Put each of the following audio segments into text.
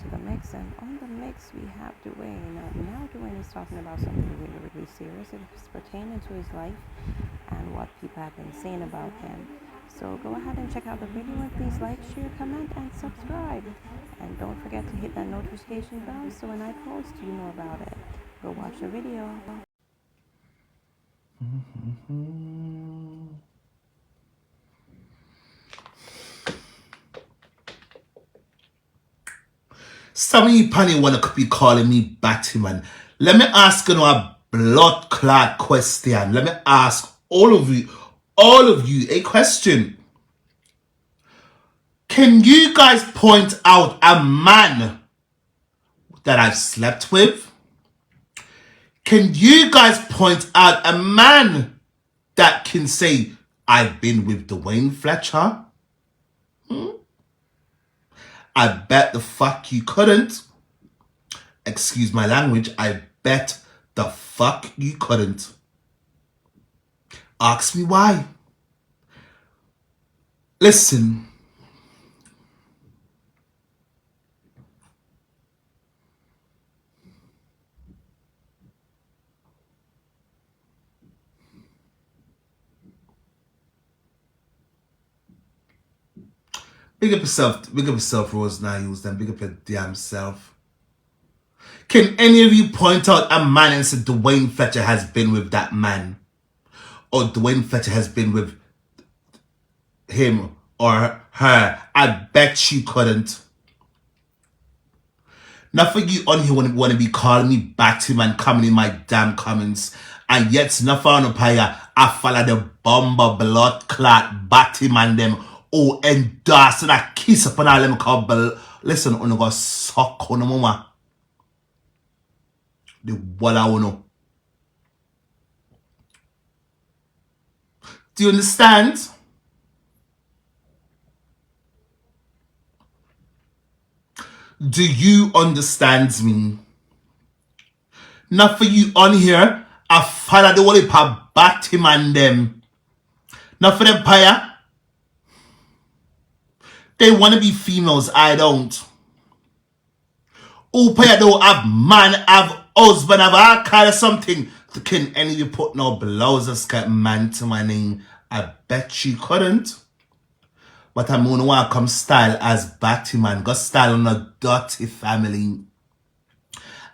to the mix, and on the mix we have Dwayne. Now Dwayne is talking about something really serious. It's pertaining to his life and what people have been saying about him. So go ahead and check out the video and please like, share, comment, and subscribe. And don't forget to hit that notification bell so when I post, you know about it. Go watch the video. Some of you panny wanna be calling me Batman. Let me ask you a blood clot question. Let me ask all of you a question. Can you guys point out a man that I've slept with? Can you guys point out a man that can say I've been with Dwayne Fletcher? I bet the fuck you couldn't. Excuse my language. I bet the fuck you couldn't. Ask me why. Listen. Big up yourself, Rose Niles, then big up your damn self. Can any of you point out a man and say Dwayne Fletcher has been with that man? Or Dwayne Fletcher has been with him or her? I bet you couldn't. Now for you on here want to be calling me Batman, coming in my damn comments. And yet, not for no paya, I follow the bomber blood clot Batman them. Oh, and that's that kiss upon all them couple. Listen, on go suck on the mama. The what I wanna. Do you understand? Do you understand me? Not for you on here, I follow the whole pa Batman them. Not for them paya. They want to be females, I don't. Oh, paya don't have man, have husband, have all kind of something. Can any of you put no blouse or skirt man to my name? I bet you couldn't. But I'm gonna want to come style as Batman. Go style on a dirty family.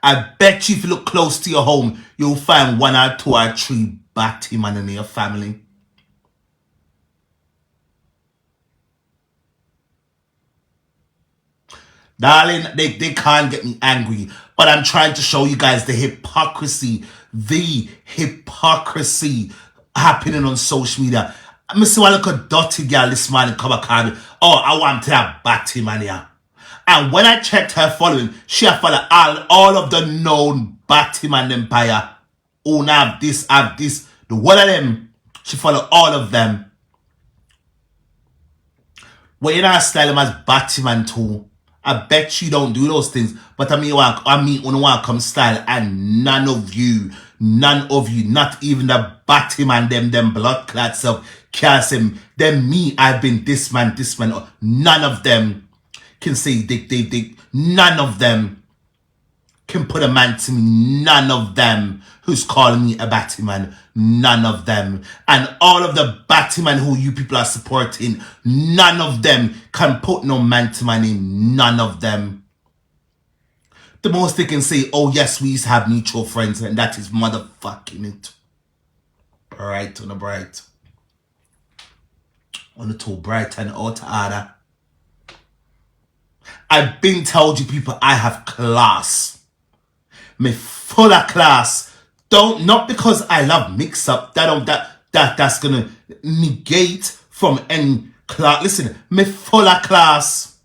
I bet you if you look close to your home, you'll find 1 or 2 or 3 Batman in your family. Darling, they can't get me angry, but I'm trying to show you guys the hypocrisy happening on social media. I'm see one look a dirty girl this morning come back and oh, I want to have Batman here. And when I checked her following, she had followed all of the known Batman empire. Oh, now have this, the one of them. She followed all of them. Well, you know I style him as Batman too. I bet you don't do those things, but I mean, want to come style, and none of you, not even the Batman, them blood clot self, can say, them me, I've been this man, none of them can say, none of them can put a man to me, none of them who's calling me a Batman, none of them. And all of the Batman who you people are supporting, none of them can put no man to my name, none of them. The most they can say, oh yes, we used to have mutual friends, and that is motherfucking it. Bright on the bright. On the too bright and out harder. I've been told you people I have class. Me full of class. Not because I love Mixup. That's gonna negate from any class. Listen, me full of class.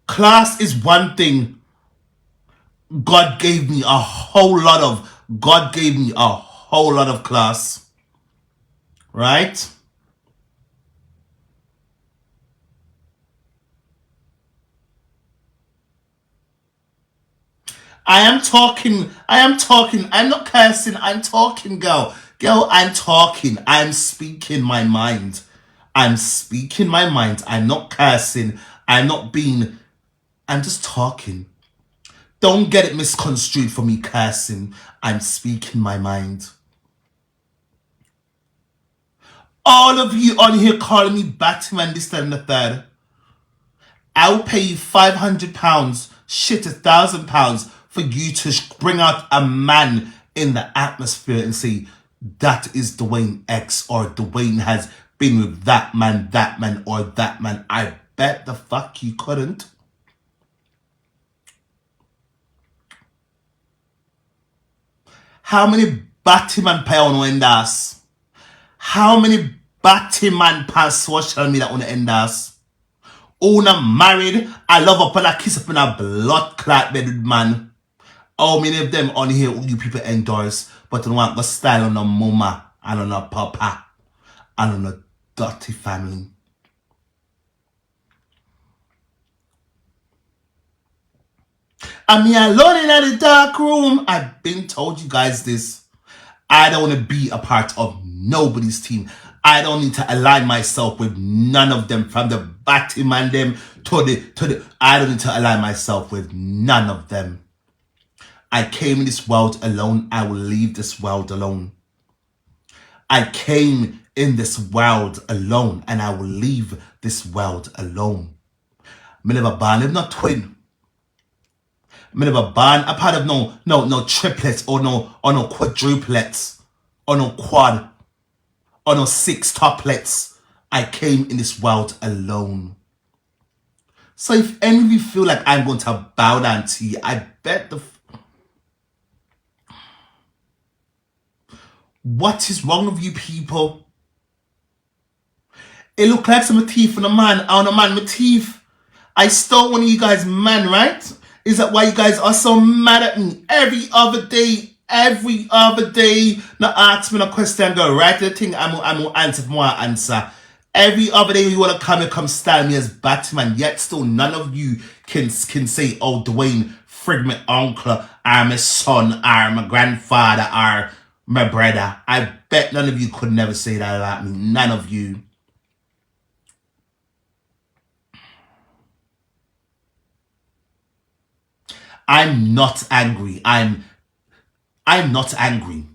Class is one thing. God gave me a whole lot of class. Right? I'm not cursing, I'm talking, girl. Girl, I'm talking. I'm speaking my mind. I'm not cursing. I'm not being I'm just talking. Don't get it misconstrued for me cursing. I'm speaking my mind. All of you on here calling me Batman, this, that, and the third. I'll pay you £500, shit, £1,000 for you to bring out a man in the atmosphere and say, that is Dwayne X, or Dwayne has been with that man, or that man. I bet the fuck you couldn't. How many Batman pay on endas? How many Batman pass social media on endas? Una married, I love up and I kiss up in a blood clot bedded man. How many of them on here you people endorse, but don't want the style on a mama and on a papa and on a dirty family? I'm here alone in the dark room. I've been told you guys this. I don't want to be a part of nobody's team. I don't need to align myself with none of them, from the Batman them to the I don't need to align myself with none of them. I came in this world alone. I will leave this world alone. I came in this world alone and I will leave this world alone. Me never born, I'm not twin. Me never born a part of no triplets or no quadruplets or no quad or no six toplets. I came in this world alone. So if any of you feel like I'm going to bow down to you, I bet what is wrong with you people? It look like some teeth on a man. On a man with teeth. I stole one of you guys' man, right? Is that why you guys are so mad at me? Every other day, now ask me a question and go right to the thing, I'm gonna answer more answer. Every other day you wanna come style me as Batman, yet still none of you can say, oh, Dwayne, frig my uncle, or my son, or my grandfather, or my brother. I bet none of you could never say that about me. None of you. I'm not angry. I'm not angry.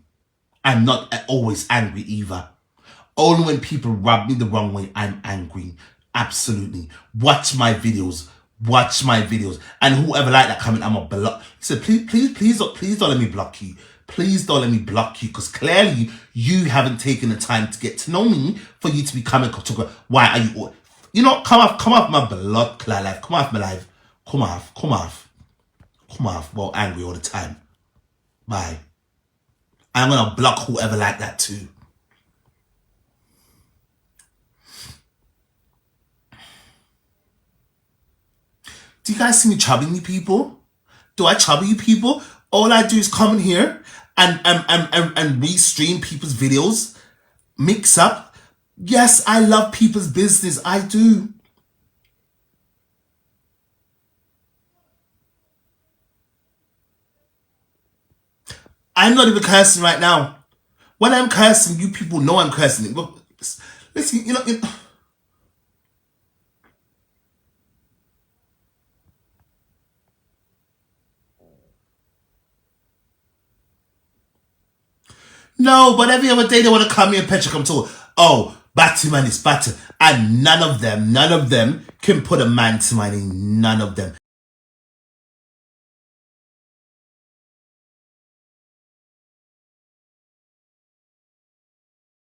I'm not always angry either. Only when people rub me the wrong way, I'm angry. Absolutely. Watch my videos. And whoever like that comment, I'm a block. So please don't let me block you. Please don't let me block you, because clearly you haven't taken the time to get to know me for you to be coming to go. Why are you? You know, come off my blood clot life. Come off my life. Come off. Well, angry all the time. Bye. I'm gonna block whoever like that too. Do you guys see me troubling you people? Do I trouble you people? All I do is come in here and re-stream people's videos. Mix up. Yes, I love people's business. I do. I'm not even cursing right now. When I'm cursing, you people know I'm cursing. Listen, you know. No, but every other day they want to come here and Petra come to, oh, Batman is Batman. And none of them can put a man to my name. None of them.